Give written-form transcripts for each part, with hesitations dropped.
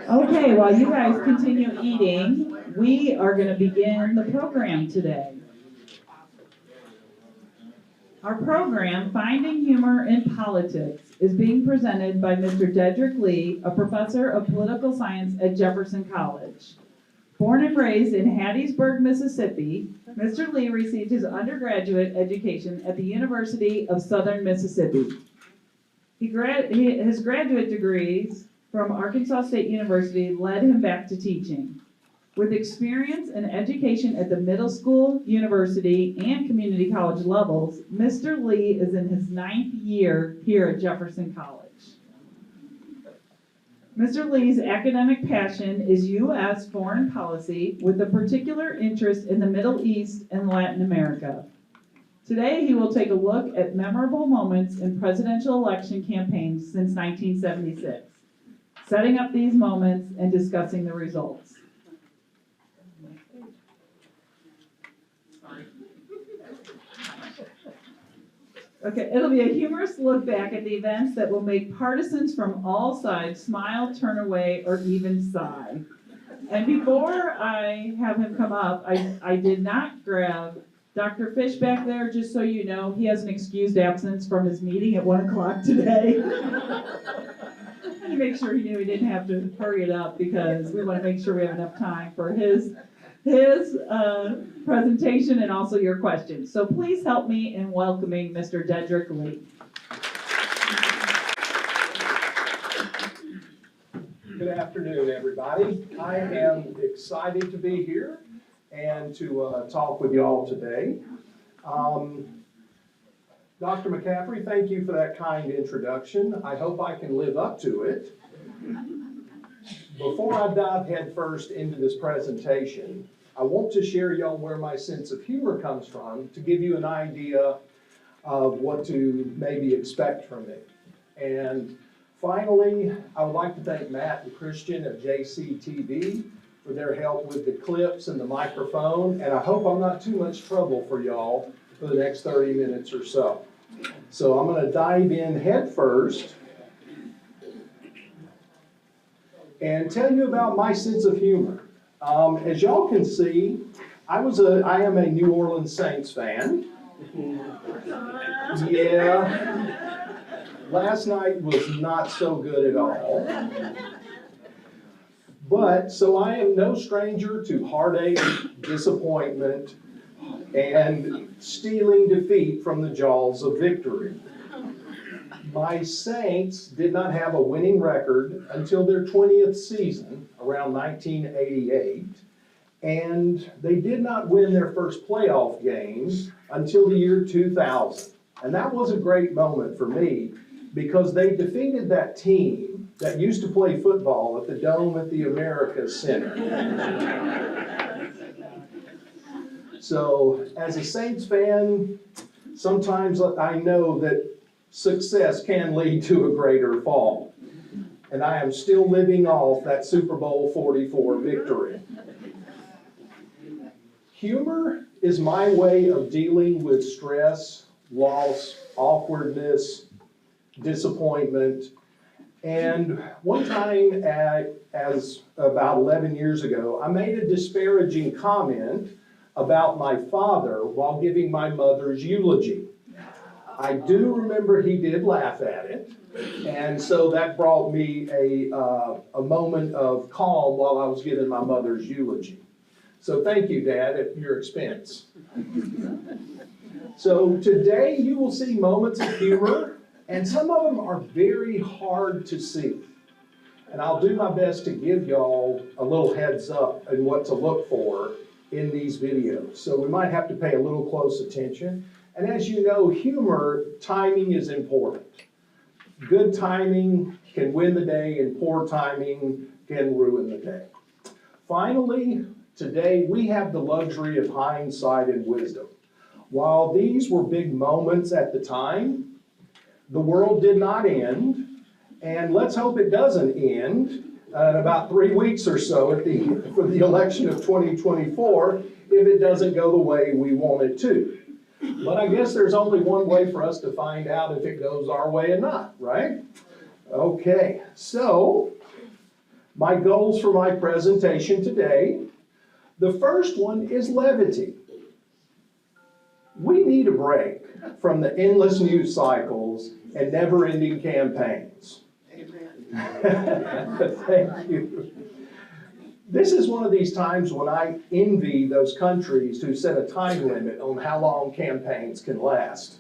Okay, while you guys continue eating, we are going to begin the program today. Our program, Finding Humor in Politics, is being presented by Mr. Dedric Lee, a professor of political science at Jefferson College. Born and raised in Hattiesburg, Mississippi, Mr. Lee received his undergraduate education at the University of Southern Mississippi. His graduate degrees from Arkansas State University led him back to teaching. With experience and education at the middle school, university, and community college levels, Mr. Lee is in his 9th year here at Jefferson College. Mr. Lee's academic passion is U.S. foreign policy with a particular interest in the Middle East and Latin America. Today, he will take a look at memorable moments in presidential election campaigns since 1976, setting up these moments and discussing the results. Okay, it'll be a humorous look back at the events that will make partisans from all sides smile, turn away, or even sigh. And before I have him come up, I did not grab Dr. Fish back there, just so you know, he has an excused absence from his meeting at 1 o'clock today. To make sure he knew he didn't have to hurry it up, because we want to make sure we have enough time for his presentation and also your questions. So please help me in welcoming Mr. Dedric Lee. Good afternoon, everybody. I am excited to be here and to talk with you all today. Dr. McCaffrey, thank you for that kind introduction. I hope I can live up to it. Before I dive headfirst into this presentation, I want to share y'all where my sense of humor comes from to give you an idea of what to maybe expect from me. And finally, I would like to thank Matt and Christian at JCTV for their help with the clips and the microphone, and I hope I'm not too much trouble for y'all for the next 30 minutes or so. So I'm going to dive in head first and tell you about my sense of humor. As y'all can see, I am a New Orleans Saints fan. Yeah, last night was not so good at all. But, so I am no stranger to heartache, disappointment, and stealing defeat from the jaws of victory. My Saints did not have a winning record until their 20th season, around 1988, and they did not win their first playoff game until the year 2000. And that was a great moment for me, because they defeated that team that used to play football at the Dome at the Americas Center. So, as a Saints fan, sometimes I know that success can lead to a greater fall. And I am still living off that Super Bowl 44 victory. Humor is my way of dealing with stress, loss, awkwardness, disappointment. And one time, as about 11 years ago, I made a disparaging comment about my father while giving my mother's eulogy. I do remember he did laugh at it, and so that brought me a moment of calm while I was giving my mother's eulogy. So thank you, Dad, at your expense. So today you will see moments of humor, and some of them are very hard to see. And I'll do my best to give y'all a little heads up and what to look for in these videos. So we might have to pay a little close attention. And as you know, humor, timing is important. Good timing can win the day, and poor timing can ruin the day. Finally, today we have the luxury of hindsight and wisdom. While these were big moments at the time, the world did not end, and let's hope it doesn't end in about 3 weeks or so for the election of 2024, if it doesn't go the way we want it to. But I guess there's only one way for us to find out if it goes our way or not, right? Okay, so My goals for my presentation today, the first one is levity. We need a break from the endless news cycles and never-ending campaigns. Amen. Thank you. This is one of these times when I envy those countries who set a time limit on how long campaigns can last.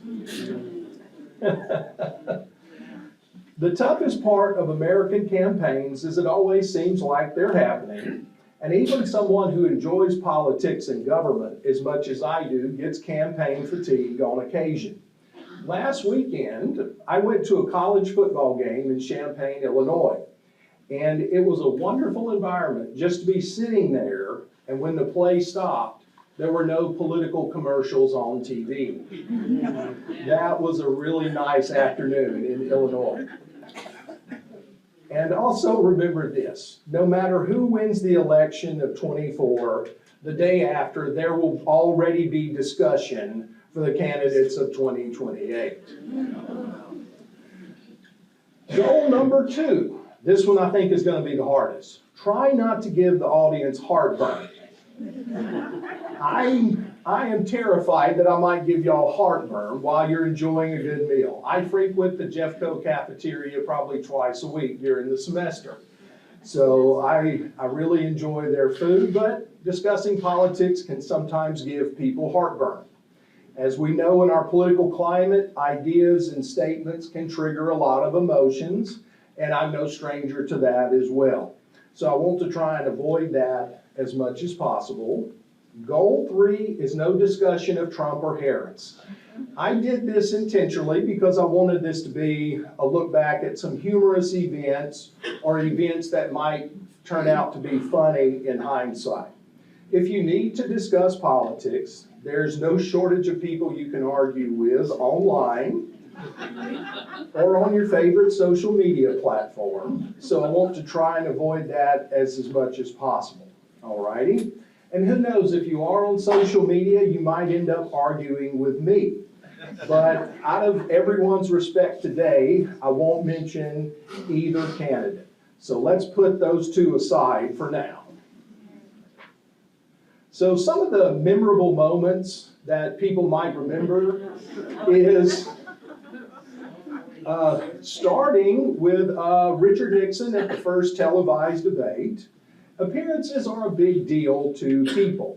The toughest part of American campaigns is it always seems like they're happening, and even someone who enjoys politics and government as much as I do gets campaign fatigue on occasion. Last weekend, I went to a college football game in Champaign, Illinois, and it was a wonderful environment just to be sitting there, and when the play stopped, there were no political commercials on TV. That was a really nice afternoon in Illinois. And also remember this, no matter who wins the election of '24, the day after, there will already be discussion for the candidates of 2028. Goal number 2, this one I think is going to be the hardest. Try not to give the audience heartburn. I am terrified that I might give y'all heartburn while you're enjoying a good meal. I frequent the Jeffco cafeteria probably twice a week during the semester. So I really enjoy their food, but discussing politics can sometimes give people heartburn. As we know in our political climate, ideas and statements can trigger a lot of emotions, and I'm no stranger to that as well. So I want to try and avoid that as much as possible. Goal 3 is no discussion of Trump or Harris. I did this intentionally because I wanted this to be a look back at some humorous events or events that might turn out to be funny in hindsight. If you need to discuss politics, there's no shortage of people you can argue with online or on your favorite social media platform. So I want to try and avoid that as much as possible. Alrighty? And who knows, if you are on social media, you might end up arguing with me. But out of everyone's respect today, I won't mention either candidate. So let's put those two aside for now. So some of the memorable moments that people might remember is starting with Richard Nixon at the first televised debate. Appearances are a big deal to people,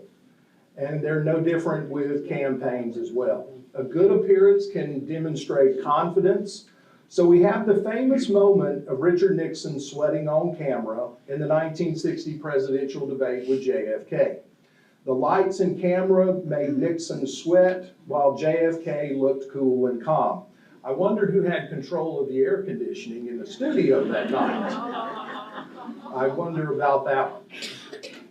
and they're no different with campaigns as well. A good appearance can demonstrate confidence. So we have the famous moment of Richard Nixon sweating on camera in the 1960 presidential debate with JFK. The lights and camera made Nixon sweat while JFK looked cool and calm. I wonder who had control of the air conditioning in the studio that night. I wonder about that one.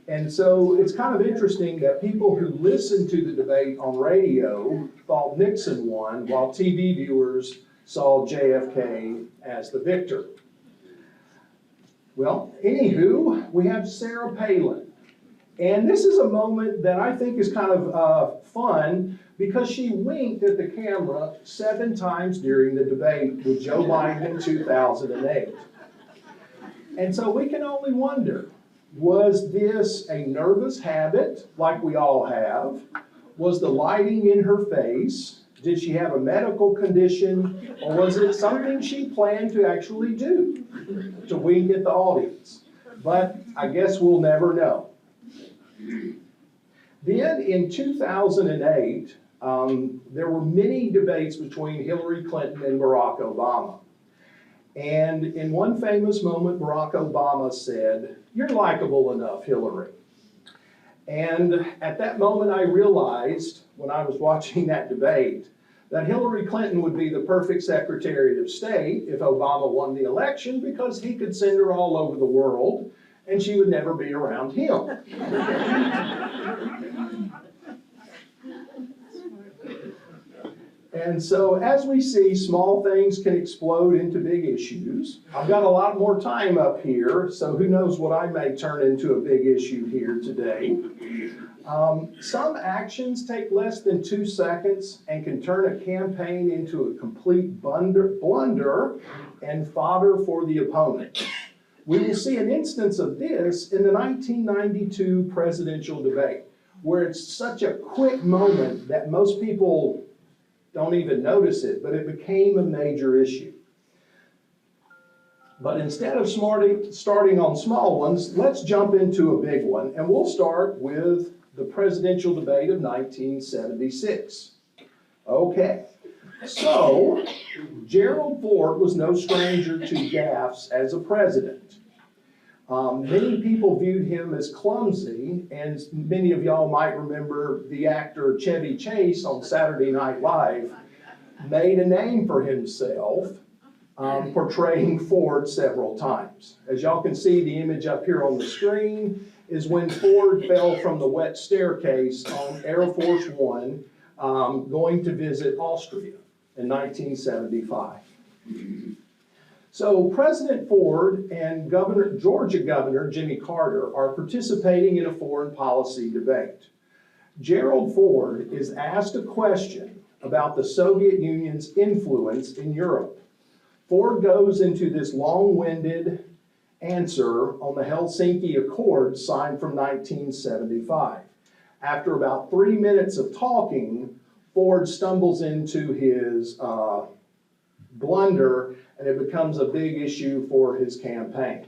And so it's kind of interesting that people who listened to the debate on radio thought Nixon won, while TV viewers saw JFK as the victor. Well, anywho, we have Sarah Palin. And this is a moment that I think is kind of fun because she winked at the camera 7 times during the debate with Joe Biden in 2008. And so we can only wonder, was this a nervous habit like we all have? Was the lighting in her face? Did she have a medical condition? Or was it something she planned to actually do, to wink at the audience? But I guess we'll never know. Then in 2008, there were many debates between Hillary Clinton and Barack Obama. And in one famous moment, Barack Obama said, "You're likable enough, Hillary." And at that moment, I realized, when I was watching that debate, that Hillary Clinton would be the perfect Secretary of State if Obama won the election, because he could send her all over the world, and she would never be around him. And so as we see, small things can explode into big issues. I've got a lot more time up here, so who knows what I may turn into a big issue here today. Some actions take less than 2 seconds and can turn a campaign into a complete blunder and fodder for the opponent. We will see an instance of this in the 1992 presidential debate, where it's such a quick moment that most people don't even notice it, but it became a major issue. But instead of starting on small ones, let's jump into a big one, and we'll start with the presidential debate of 1976. Okay, so Gerald Ford was no stranger to gaffes as a president. Many people viewed him as clumsy, and many of y'all might remember the actor Chevy Chase on Saturday Night Live made a name for himself portraying Ford several times. As y'all can see, the image up here on the screen is when Ford fell from the wet staircase on Air Force One going to visit Austria in 1975. So President Ford and Georgia Governor Jimmy Carter are participating in a foreign policy debate. Gerald Ford is asked a question about the Soviet Union's influence in Europe. Ford goes into this long-winded answer on the Helsinki Accords signed from 1975. After about 3 minutes of talking, Ford stumbles into his blunder, and it becomes a big issue for his campaign.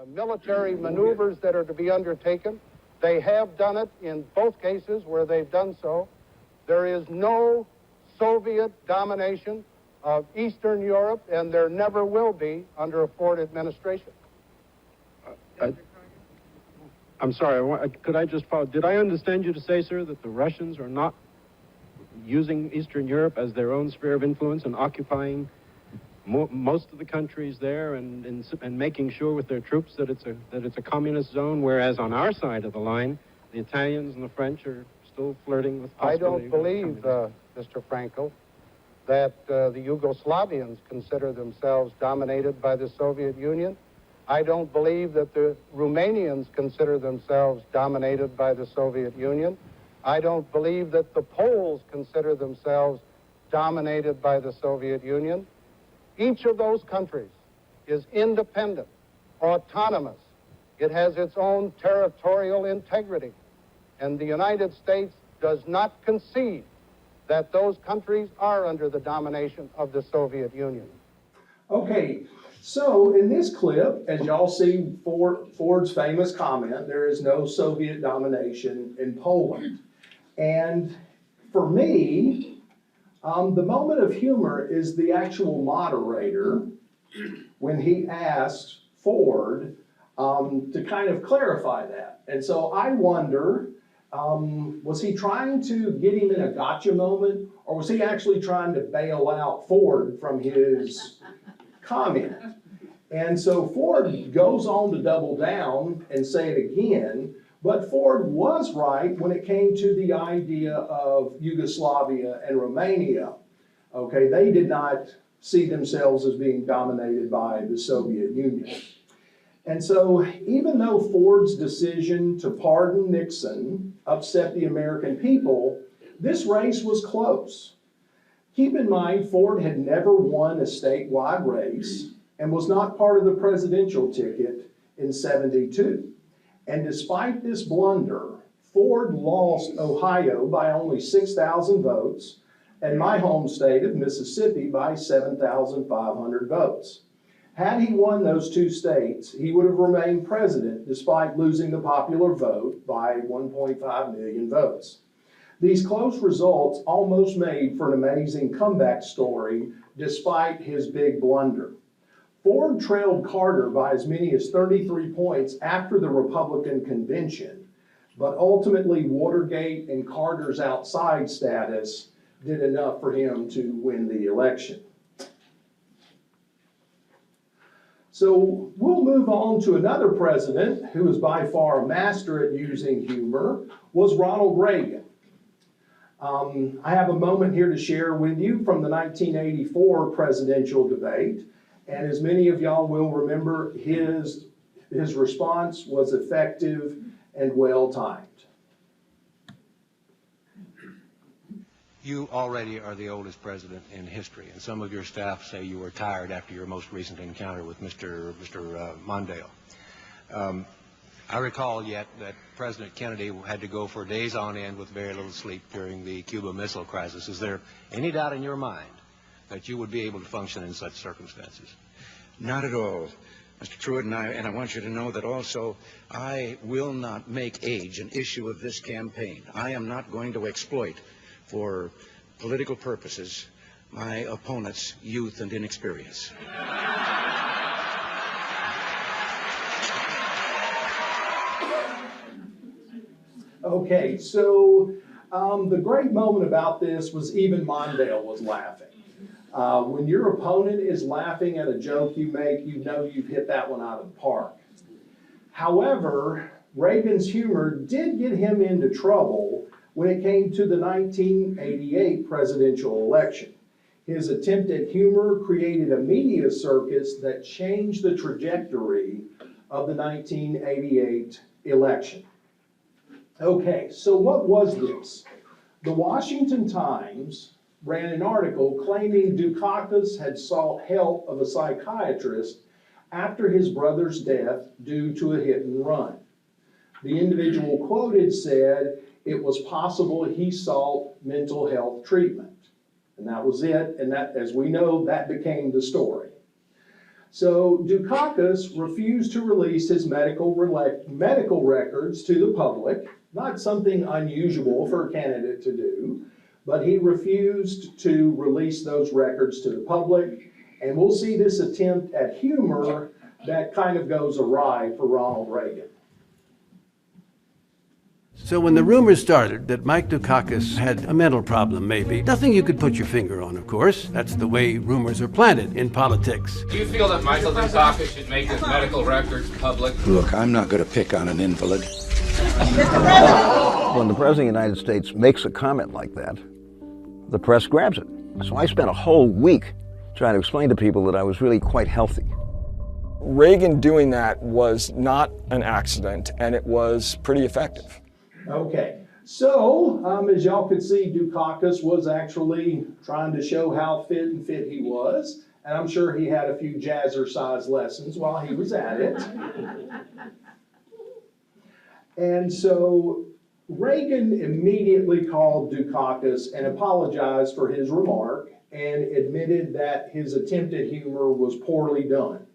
Military maneuvers that are to be undertaken, they have done it in both cases where they've done so. There is no Soviet domination of Eastern Europe, and there never will be under a Ford administration. I'm sorry, could I just follow? Did I understand you to say, sir, that the Russians are not using Eastern Europe as their own sphere of influence and occupying most of the countries there and making sure with their troops that it's a communist zone, whereas on our side of the line, the Italians and the French are still flirting with possibility? I don't believe, Mr. Frankel, that the Yugoslavians consider themselves dominated by the Soviet Union. I don't believe that the Romanians consider themselves dominated by the Soviet Union. I don't believe that the Poles consider themselves dominated by the Soviet Union. Each of those countries is independent, autonomous. It has its own territorial integrity. And the United States does not concede that those countries are under the domination of the Soviet Union. Okay, so in this clip, as y'all see Ford's famous comment, there is no Soviet domination in Poland. And for me, the moment of humor is the actual moderator when he asks Ford to kind of clarify that. And so I wonder, was he trying to get him in a gotcha moment, or was he actually trying to bail out Ford from his comment? And so Ford goes on to double down and say it again, but Ford was right when it came to the idea of Yugoslavia and Romania. Okay, they did not see themselves as being dominated by the Soviet Union. And so even though Ford's decision to pardon Nixon upset the American people, this race was close. Keep in mind, Ford had never won a statewide race and was not part of the presidential ticket in '72. And despite this blunder, Ford lost Ohio by only 6,000 votes and my home state of Mississippi by 7,500 votes. Had he won those two states, he would have remained president despite losing the popular vote by 1.5 million votes. These close results almost made for an amazing comeback story despite his big blunder. Ford trailed Carter by as many as 33 points after the Republican convention, but ultimately Watergate and Carter's outside status did enough for him to win the election. So we'll move on to another president who was by far a master at using humor, was Ronald Reagan. I have a moment here to share with you from the 1984 presidential debate. And as many of y'all will remember, his response was effective and well-timed. You already are the oldest president in history, and some of your staff say you were tired after your most recent encounter with Mr. Mondale. I recall yet that President Kennedy had to go for days on end with very little sleep during the Cuba Missile Crisis. Is there any doubt in your mind that you would be able to function in such circumstances? Not at all, Mr. Truitt, and I want you to know that also I will not make age an issue of this campaign. I am not going to exploit for political purposes my opponent's youth and inexperience. Okay, so the great moment about this was even Mondale was laughing. When your opponent is laughing at a joke you make, you know you've hit that one out of the park. However, Reagan's humor did get him into trouble when it came to the 1988 presidential election. His attempt at humor created a media circus that changed the trajectory of the 1988 election. Okay, so what was this? The Washington Times ran an article claiming Dukakis had sought help of a psychiatrist after his brother's death due to a hit and run. The individual quoted said it was possible he sought mental health treatment. And that was it, and that, as we know, that became the story. So Dukakis refused to release his medical records to the public, not something unusual for a candidate to do, but he refused to release those records to the public, and we'll see this attempt at humor that kind of goes awry for Ronald Reagan. So when the rumors started that Mike Dukakis had a mental problem, maybe, nothing you could put your finger on, of course. That's the way rumors are planted in politics. Do you feel that Michael Dukakis should make his medical records public? Look, I'm not going to pick on an invalid. When the President of the United States makes a comment like that, the press grabs it. So I spent a whole week trying to explain to people that I was really quite healthy. Reagan doing that was not an accident, and it was pretty effective. Okay, so as y'all could see, Dukakis was actually trying to show how fit he was, and I'm sure he had a few jazzercise lessons while he was at it. And so Reagan immediately called Dukakis and apologized for his remark and admitted that his attempt at humor was poorly done.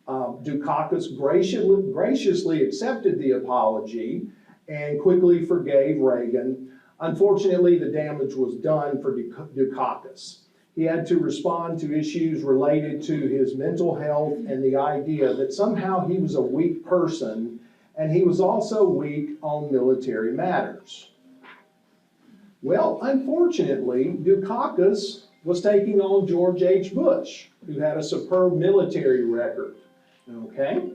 Dukakis graciously accepted the apology and quickly forgave Reagan. Unfortunately, the damage was done for Dukakis. He had to respond to issues related to his mental health and the idea that somehow he was a weak person, and he was also weak on military matters. Well, unfortunately, Dukakis was taking on George H. Bush, who had a superb military record, okay?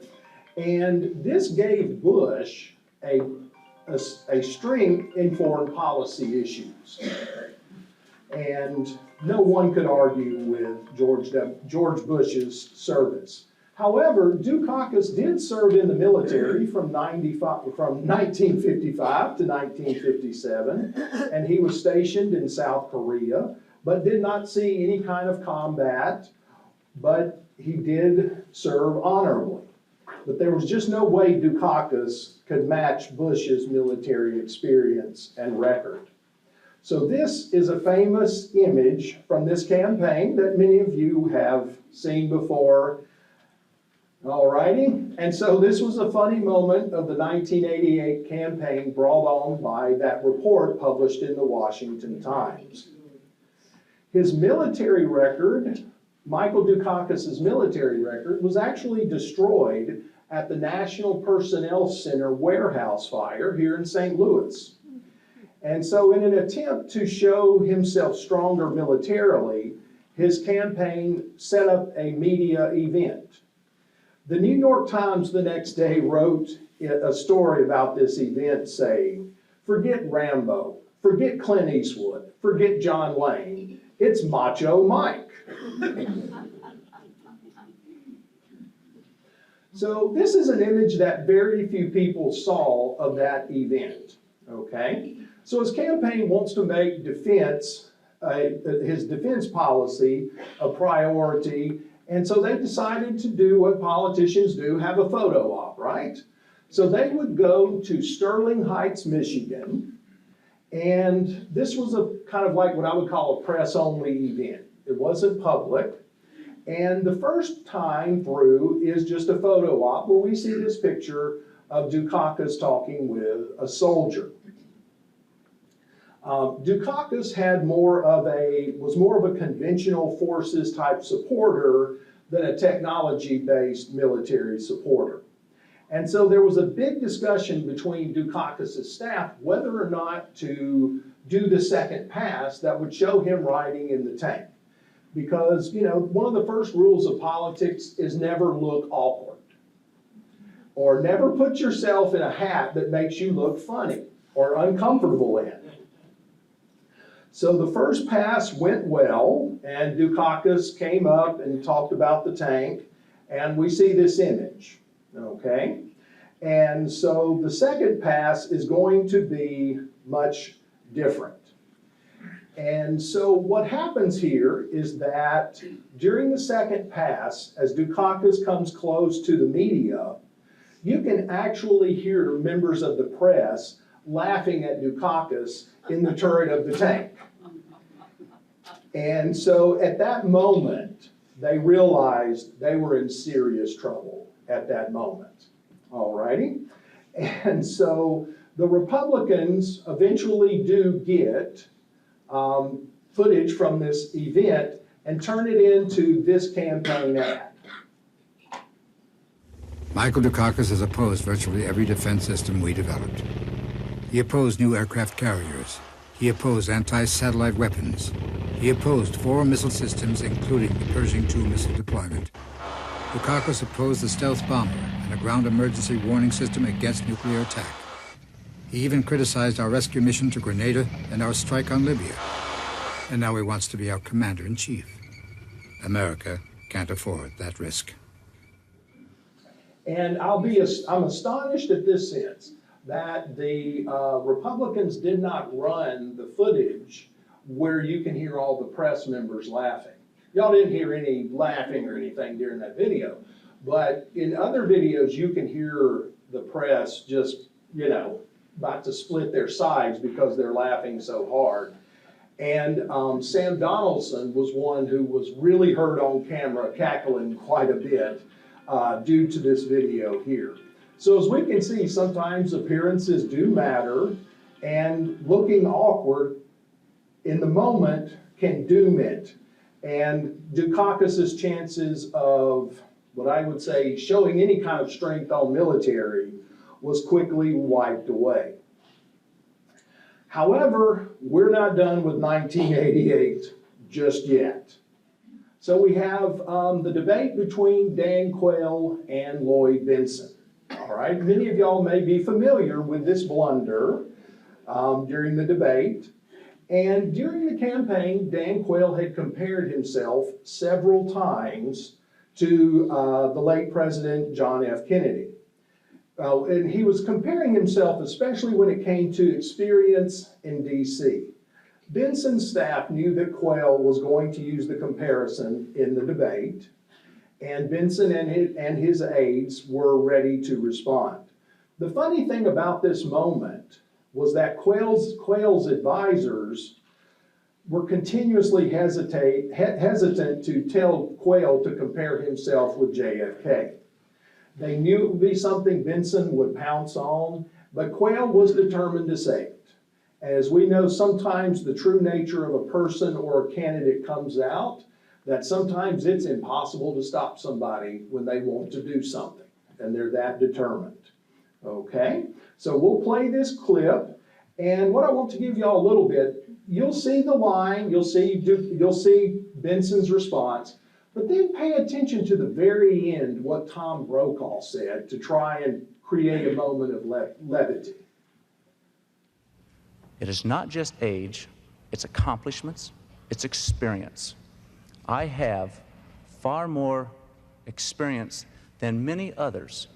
And this gave Bush a strength in foreign policy issues. And no one could argue with George Bush's service. However, Dukakis did serve in the military from 1955 to 1957, and he was stationed in South Korea, but did not see any kind of combat, but he did serve honorably. But there was just no way Dukakis could match Bush's military experience and record. So this is a famous image from this campaign that many of you have seen before. All righty, and so this was a funny moment of the 1988 campaign brought on by that report published in the Washington Times. His military record, Michael Dukakis' military record, was actually destroyed at the National Personnel Center warehouse fire here in St. Louis. And so in an attempt to show himself stronger militarily, his campaign set up a media event. The New York Times the next day wrote a story about this event saying, "Forget Rambo, forget Clint Eastwood, forget John Wayne, it's Macho Mike." So this is an image that very few people saw of that event, okay? So his campaign wants to make defense his defense policy a priority. And so they decided to do what politicians do, have a photo op, right? So they would go to Sterling Heights, Michigan, and this was a kind of like what I would call a press-only event. It wasn't public. And the first time through is just a photo op where we see this picture of Dukakis talking with a soldier. Dukakis was more of a conventional forces type supporter than a technology-based military supporter. And so there was a big discussion between Dukakis' staff whether or not to do the second pass that would show him riding in the tank. Because, you know, one of the first rules of politics is never look awkward. Or never put yourself in a hat that makes you look funny or uncomfortable in. So the first pass went well, and Dukakis came up and talked about the tank, and we see this image, okay? And so the second pass is going to be much different. And so what happens here is that during the second pass, as Dukakis comes close to the media, you can actually hear members of the press laughing at Dukakis in the turret of the tank. And so at that moment, they realized they were in serious trouble at that moment. All righty? And so the Republicans eventually do get footage from this event and turn it into this campaign ad. Michael Dukakis has opposed virtually every defense system we developed. He opposed new aircraft carriers. He opposed anti-satellite weapons. He opposed 4 missile systems, including the Pershing II missile deployment. Dukakis opposed the stealth bomber and a ground emergency warning system against nuclear attack. He even criticized our rescue mission to Grenada and our strike on Libya. And now he wants to be our commander-in-chief. America can't afford that risk. And I'm astonished at this sense that the Republicans did not run the footage where you can hear all the press members laughing. Y'all didn't hear any laughing or anything during that video, but in other videos you can hear the press just, you know, about to split their sides because they're laughing so hard. And Sam Donaldson was one who was really heard on camera cackling quite a bit due to this video here. So as we can see, sometimes appearances do matter, and looking awkward in the moment can doom it. And Dukakis' chances of what I would say showing any kind of strength on military was quickly wiped away. However, we're not done with 1988 just yet. So we have the debate between Dan Quayle and Lloyd Bentsen. All right, many of y'all may be familiar with this blunder during the debate. And during the campaign, Dan Quayle had compared himself several times to the late President John F. Kennedy. And he was comparing himself, especially when it came to experience in D.C. Bentsen's staff knew that Quayle was going to use the comparison in the debate, and Bentsen and his aides were ready to respond. The funny thing about this moment was that Quayle's advisors were continuously hesitant to tell Quayle to compare himself with JFK. They knew it would be something Bentsen would pounce on, but Quayle was determined to say it. As we know, sometimes the true nature of a person or a candidate comes out, that sometimes it's impossible to stop somebody when they want to do something, and they're that determined. Okay, so we'll play this clip, and what I want to give y'all a little bit, you'll see the line, you'll see Bentsen's response, but then pay attention to the very end, what Tom Brokaw said to try and create a moment of levity. It is not just age, it's accomplishments, it's experience. I have far more experience than many others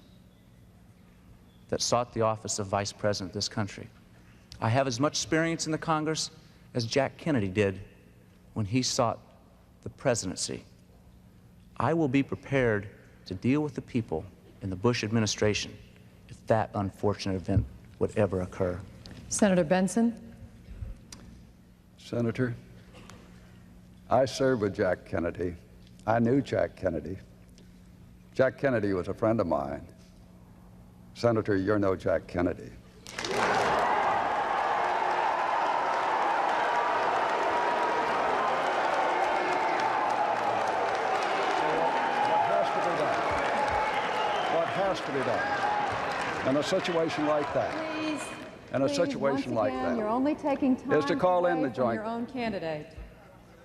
that sought the office of Vice President of this country. I have as much experience in the Congress as Jack Kennedy did when he sought the presidency. I will be prepared to deal with the people in the Bush administration if that unfortunate event would ever occur. Senator Benson. Senator, I served with Jack Kennedy. I knew Jack Kennedy. Jack Kennedy was a friend of mine. Senator, you're no Jack Kennedy. What has to be done in a situation like that? Please. In a situation like that, You're only taking time is to call in the from joint. your own candidate.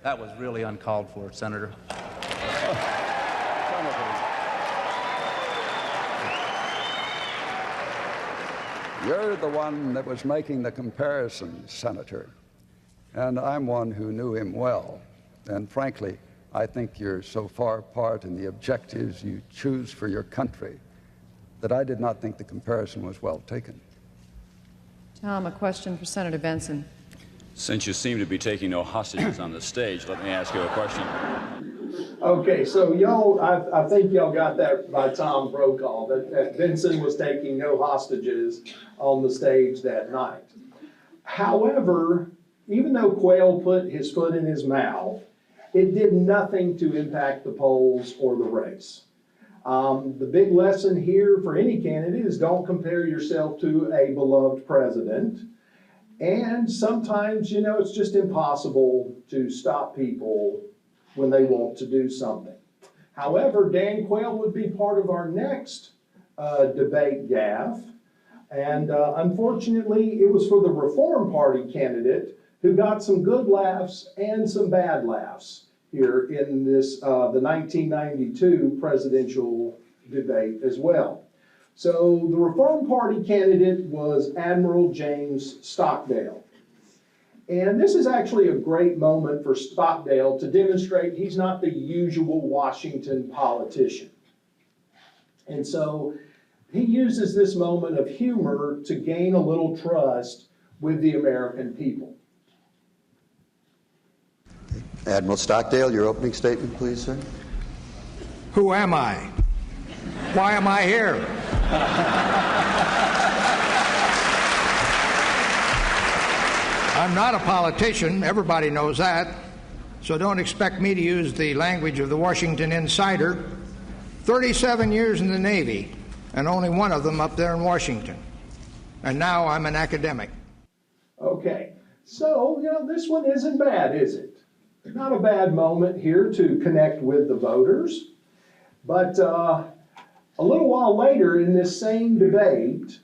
That was really uncalled for, Senator. You're the one that was making the comparisons, Senator, and I'm one who knew him well. And frankly, I think you're so far apart in the objectives you choose for your country that I did not think the comparison was well taken. Tom, a question for Senator Benson. Since you seem to be taking no hostages on the stage, let me ask you a question. Okay, so y'all, I think y'all got that by Tom Brokaw, that Benson was taking no hostages on the stage that night. However, even though Quayle put his foot in his mouth, it did nothing to impact the polls or the race. The big lesson here for any candidate is don't compare yourself to a beloved president. And sometimes, you know, it's just impossible to stop people when they want to do something. However, Dan Quayle would be part of our next debate gaffe. And unfortunately, it was for the Reform Party candidate who got some good laughs and some bad laughs here in this, the 1992 presidential debate as well. So the Reform Party candidate was Admiral James Stockdale. And this is actually a great moment for Stockdale to demonstrate he's not the usual Washington politician. And so he uses this moment of humor to gain a little trust with the American people. Admiral Stockdale, your opening statement, please, sir. Who am I? Why am I here? I'm not a politician, everybody knows that, so don't expect me to use the language of the Washington Insider. 37 years in the Navy, and only one of them up there in Washington. And now I'm an academic. Okay, so, you know, this one isn't bad, is it? Not a bad moment here to connect with the voters. But a little while later in this same debate,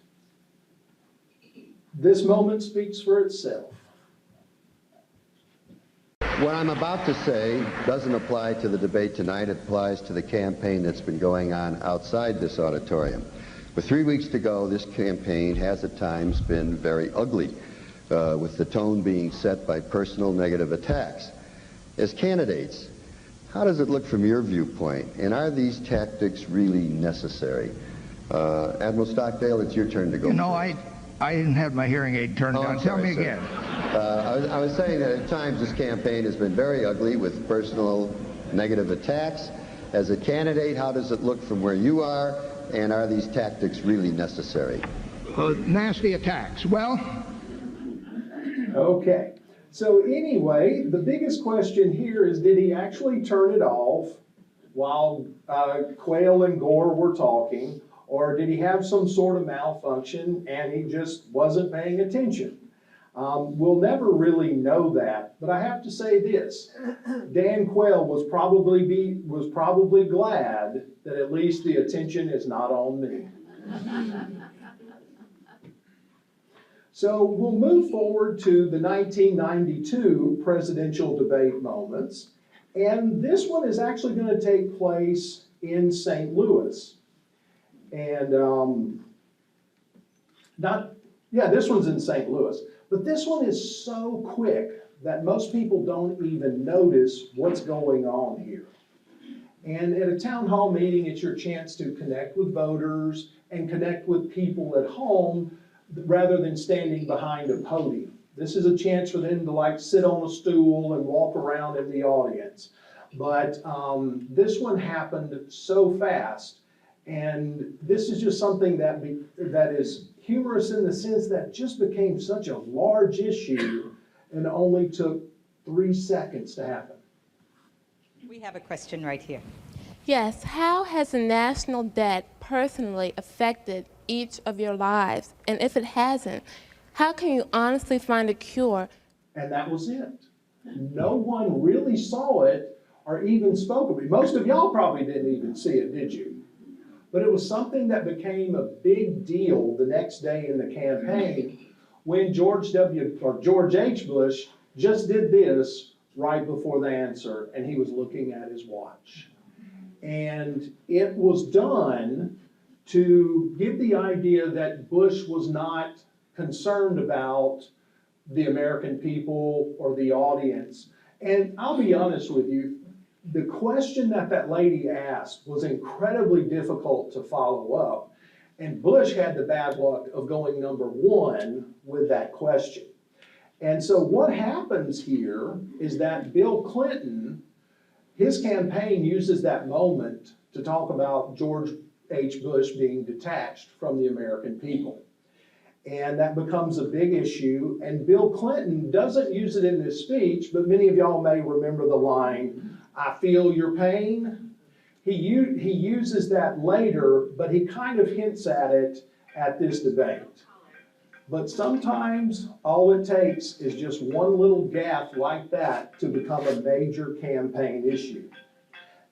this moment speaks for itself. What I'm about to say doesn't apply to the debate tonight. It applies to the campaign that's been going on outside this auditorium. With 3 weeks to go, this campaign has at times been very ugly, with the tone being set by personal negative attacks. As candidates, how does it look from your viewpoint, and are these tactics really necessary? Admiral Stockdale, it's your turn to go. You know, I didn't have my hearing aid turned on. Tell me again. I was saying that at times this campaign has been very ugly with personal negative attacks. As a candidate, how does it look from where you are, and are these tactics really necessary? Nasty attacks. Well. Okay. So anyway, the biggest question here is, did he actually turn it off while Quayle and Gore were talking, or did he have some sort of malfunction and he just wasn't paying attention? We'll never really know that, but I have to say this. Dan Quayle was probably glad that at least the attention is not on me. So we'll move forward to the 1992 presidential debate moments. And this one is actually going to take place in St. Louis. And this one's in St. Louis. But this one is so quick that most people don't even notice what's going on here. And at a town hall meeting, it's your chance to connect with voters and connect with people at home rather than standing behind a podium. This is a chance for them to like sit on a stool and walk around in the audience. But this one happened so fast, and this is just something that is humorous in the sense that just became such a large issue and only took 3 seconds to happen. We have a question right here. Yes, how has the national debt personally affected each of your lives? And if it hasn't, how can you honestly find a cure? And that was it. No one really saw it or even spoke of it. Most of y'all probably didn't even see it, did you? But it was something that became a big deal the next day in the campaign when George H. Bush just did this right before the answer, and he was looking at his watch. And it was done to give the idea that Bush was not concerned about the American people or the audience. And I'll be honest with you, the question that lady asked was incredibly difficult to follow up. And Bush had the bad luck of going number 1 with that question. And so what happens here is that Bill Clinton, his campaign uses that moment to talk about George H. Bush being detached from the American people. And that becomes a big issue. And Bill Clinton doesn't use it in this speech, but many of y'all may remember the line, "I feel your pain." He uses that later, but he kind of hints at it at this debate. But sometimes all it takes is just one little gaffe like that to become a major campaign issue.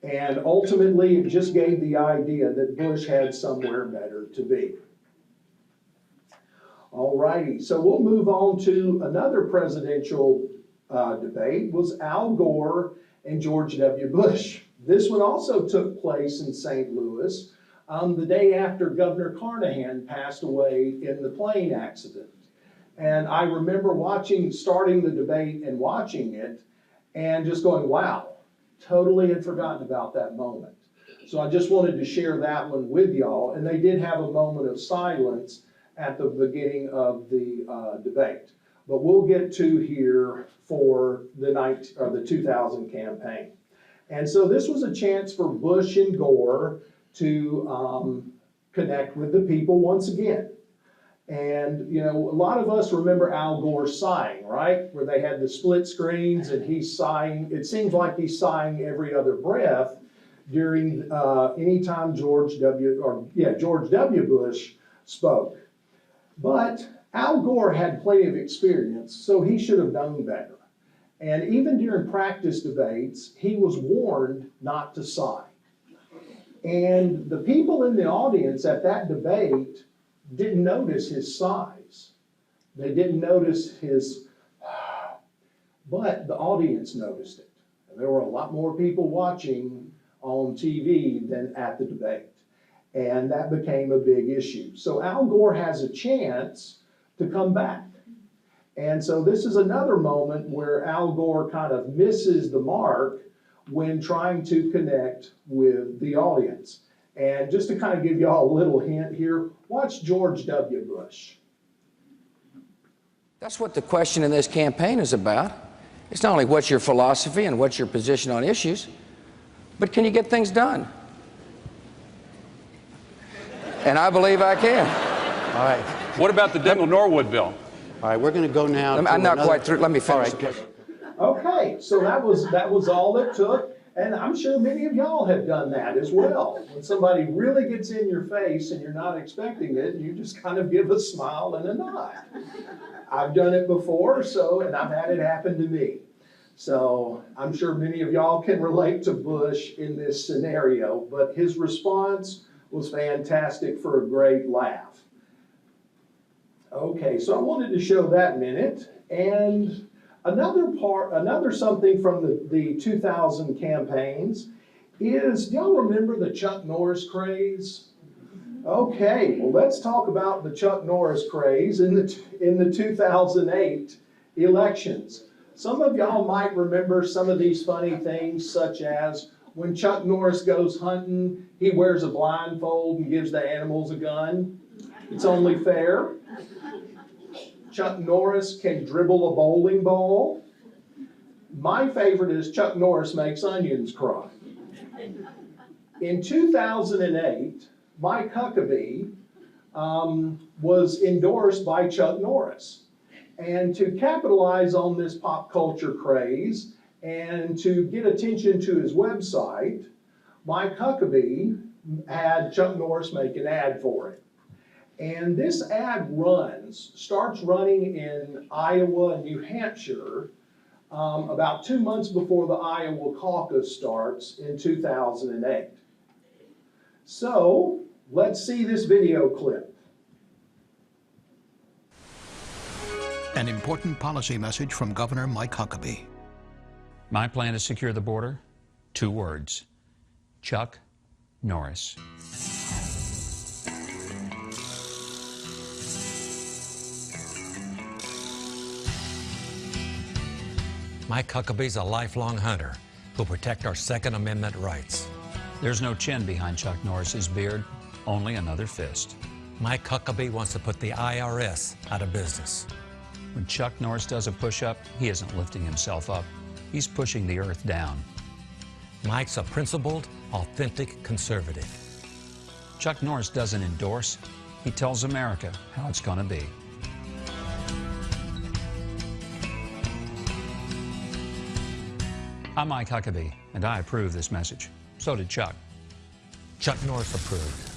And ultimately, it just gave the idea that Bush had somewhere better to be. All righty, so we'll move on to another presidential debate, was Al Gore and George W. Bush. This one also took place in St. Louis the day after Governor Carnahan passed away in the plane accident. And I remember starting the debate and watching it and just going, wow, totally had forgotten about that moment. So I just wanted to share that one with y'all. And they did have a moment of silence at the beginning of the debate. But we'll get to here for the 2000 campaign. And so this was a chance for Bush and Gore to connect with the people once again. And, you know, a lot of us remember Al Gore sighing, right? Where they had the split screens and he's sighing. It seems like he's sighing every other breath during any time George W. Bush spoke. But Al Gore had plenty of experience, so he should have known better. And even during practice debates, he was warned not to sigh. And the people in the audience at that debate didn't notice his sighs. They didn't notice his, but the audience noticed it. And there were a lot more people watching on TV than at the debate. And that became a big issue. So Al Gore has a chance to come back. And so this is another moment where Al Gore kind of misses the mark when trying to connect with the audience. And just to kind of give y'all a little hint here, watch George W. Bush. That's what the question in this campaign is about. It's not only what's your philosophy and what's your position on issues, but can you get things done? And I believe I can. All right. What about the Dingell Norwood bill? All right, we're going to go now. I'm not quite through. Let me finish. All right. Okay, so that was all it took. And I'm sure many of y'all have done that as well. When somebody really gets in your face and you're not expecting it, you just kind of give a smile and a nod. I've done it before, and I've had it happen to me. So I'm sure many of y'all can relate to Bush in this scenario, but his response was fantastic for a great laugh. Okay, so I wanted to show that minute. And another something from the 2000 campaigns is, do y'all remember the Chuck Norris craze? Okay, well, let's talk about the Chuck Norris craze in the 2008 elections. Some of y'all might remember some of these funny things, such as when Chuck Norris goes hunting, he wears a blindfold and gives the animals a gun. It's only fair. Chuck Norris can dribble a bowling ball. My favorite is Chuck Norris makes onions cry. In 2008, Mike Huckabee was endorsed by Chuck Norris. And to capitalize on this pop culture craze and to get attention to his website, Mike Huckabee had Chuck Norris make an ad for it. And this ad starts running in Iowa and New Hampshire about 2 months before the Iowa caucus starts in 2008. So let's see this video clip. An important policy message from Governor Mike Huckabee. My plan to secure the border, 2 words: Chuck Norris. Mike Huckabee's a lifelong hunter who'll protect our Second Amendment rights. There's no chin behind Chuck Norris's beard, only another fist. Mike Huckabee wants to put the IRS out of business. When Chuck Norris does a push-up, he isn't lifting himself up. He's pushing the earth down. Mike's a principled, authentic conservative. Chuck Norris doesn't endorse. He tells America how it's going to be. I'm Mike Huckabee, and I approve this message. So did Chuck. Chuck Norris approved.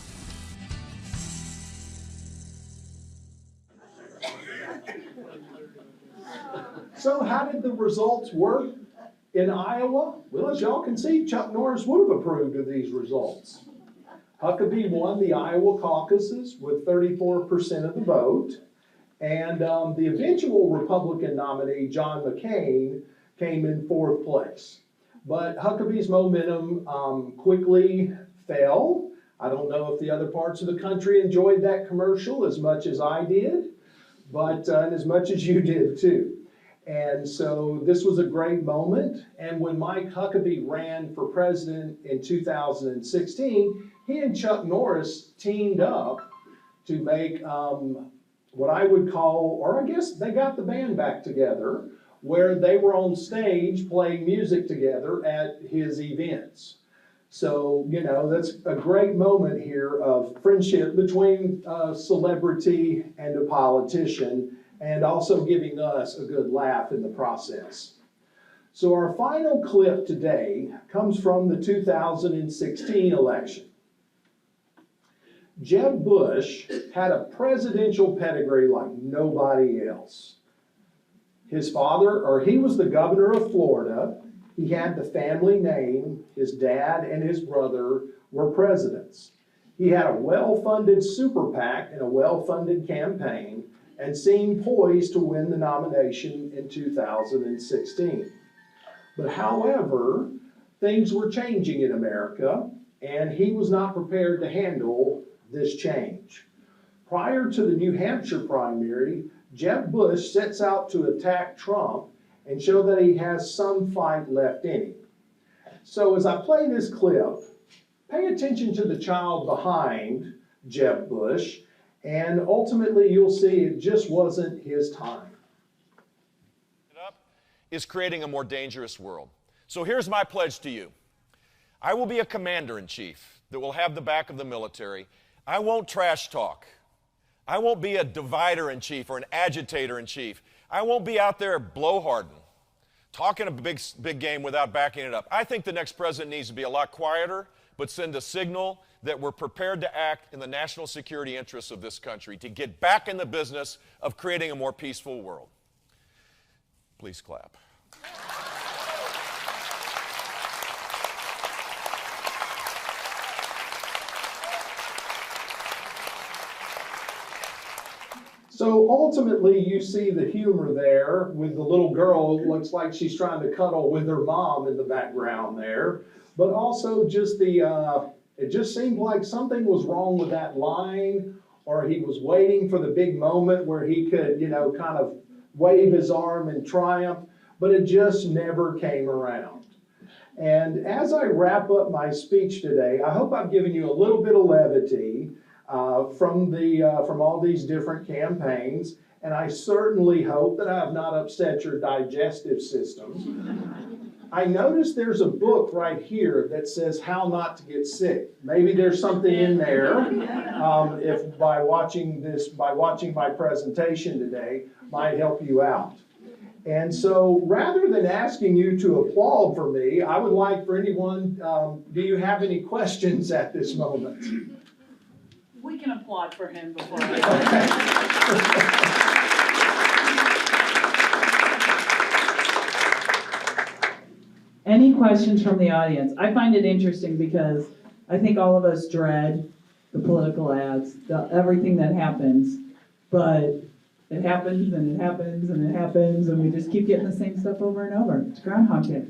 So how did the results work in Iowa? Well, as y'all can see, Chuck Norris would have approved of these results. Huckabee won the Iowa caucuses with 34% of the vote, and the eventual Republican nominee, John McCain, came in 4th place. But Huckabee's momentum quickly fell. I don't know if the other parts of the country enjoyed that commercial as much as I did, but and as much as you did too. And so this was a great moment. And when Mike Huckabee ran for president in 2016, he and Chuck Norris teamed up to make what I would call, or I guess they got the band back together, where they were on stage playing music together at his events. So, you know, that's a great moment here of friendship between a celebrity and a politician, and also giving us a good laugh in the process. So our final clip today comes from the 2016 election. Jeb Bush had a presidential pedigree like nobody else. His father, he was the governor of Florida. He had the family name. His dad and his brother were presidents. He had a well-funded super PAC and a well-funded campaign, and seemed poised to win the nomination in 2016. But however, things were changing in America, and he was not prepared to handle this change. Prior to the New Hampshire primary, Jeb Bush sets out to attack Trump and show that he has some fight left in him. So as I play this clip, pay attention to the child behind Jeb Bush, and ultimately you'll see it just wasn't his time. Is creating a more dangerous world. So here's my pledge to you. I will be a commander-in-chief that will have the back of the military. I won't trash talk. I won't be a divider-in-chief or an agitator-in-chief. I won't be out there blowharding, talking a big game without backing it up. I think the next president needs to be a lot quieter, but send a signal that we're prepared to act in the national security interests of this country to get back in the business of creating a more peaceful world. Please clap. So ultimately you see the humor there with the little girl. It looks like she's trying to cuddle with her mom in the background there. But also just it just seemed like something was wrong with that line, or he was waiting for the big moment where he could, you know, kind of wave his arm in triumph, but it just never came around. And as I wrap up my speech today, I hope I've given you a little bit of levity. from all these different campaigns. And I certainly hope that I have not upset your digestive systems. I noticed there's a book right here that says how not to get sick. Maybe there's something in there, if by watching my presentation today, might help you out. And so rather than asking you to applaud for me, I would like for anyone, do you have any questions at this moment? We can applaud for him before Any questions from the audience? I find it interesting because I think all of us dread the political ads, everything that happens, but it happens and it happens and it happens and we just keep getting the same stuff over and over. It's Groundhog Day.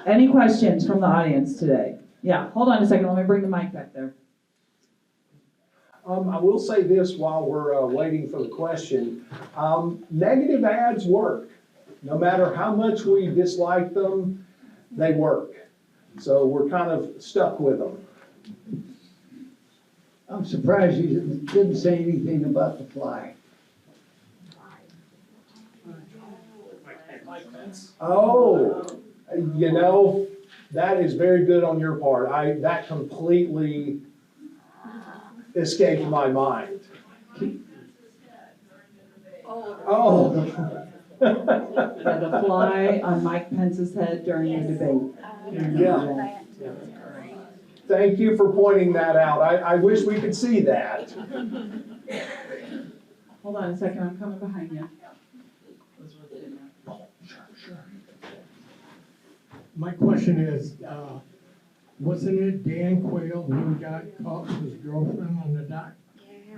Any questions from the audience today? Yeah, hold on a second. Let me bring the mic back there. I will say this while we're waiting for the question. Negative ads work. No matter how much we dislike them, they work. So we're kind of stuck with them. I'm surprised you didn't say anything about the fly. Oh, you know, that is very good on your part. That completely escaped my mind. Oh. The fly on Mike Pence's head during the debate. Yeah. Thank you for pointing that out. I wish we could see that. Hold on a second, I'm coming behind you. My question is, wasn't it Dan Quayle who got caught with his girlfriend on the dock?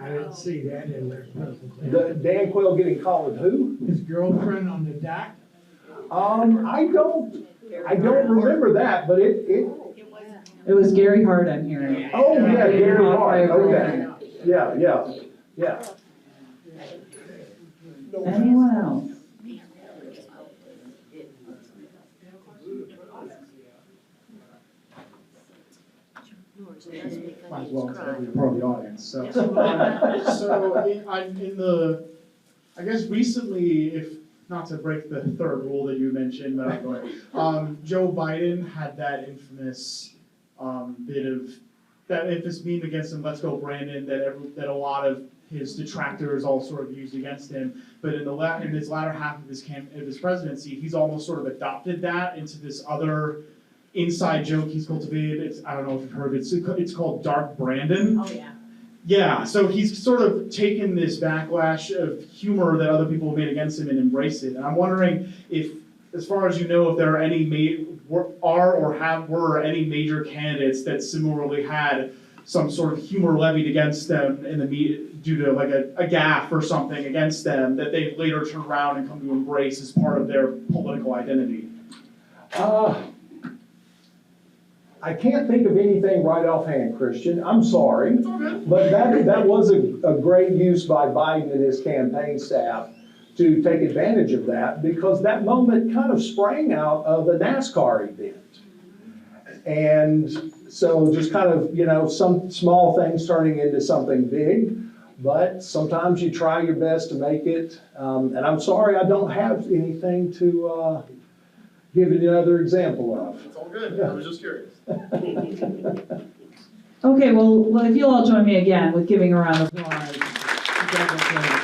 I didn't see that in their presentation. Dan Quayle getting caught with who? His girlfriend on the dock? I don't remember that, but it was Gary Hart I'm hearing. Oh yeah, Gary Hart. Okay. Yeah. Anyone else? Might as well be part of the audience. So, I guess recently, if not to break the third rule that you mentioned, but I'm going. Joe Biden had that infamous meme against him, "Let's go, Brandon," that a lot of his detractors all sort of used against him. But in this latter half of his presidency, he's almost sort of adopted that into this other inside joke he's cultivated. I don't know if you've heard it. It's called Dark Brandon. Oh yeah. Yeah, so he's sort of taken this backlash of humor that other people have made against him and embraced it. And I'm wondering if, as far as you know, if there are any were any major candidates that similarly had some sort of humor levied against them in the media due to like a gaffe or something against them that they later turn around and come to embrace as part of their political identity. I can't think of anything right offhand, Christian. I'm sorry. But that was a great use by Biden and his campaign staff to take advantage of that, because that moment kind of sprang out of a NASCAR event. And so just kind of, some small things turning into something big, but sometimes you try your best to make it. And I'm sorry, I don't have anything to give you another example of. It's all good. Yeah. I was just curious. Okay, well, if you'll all join me again with giving a round of applause to Dedric Lee.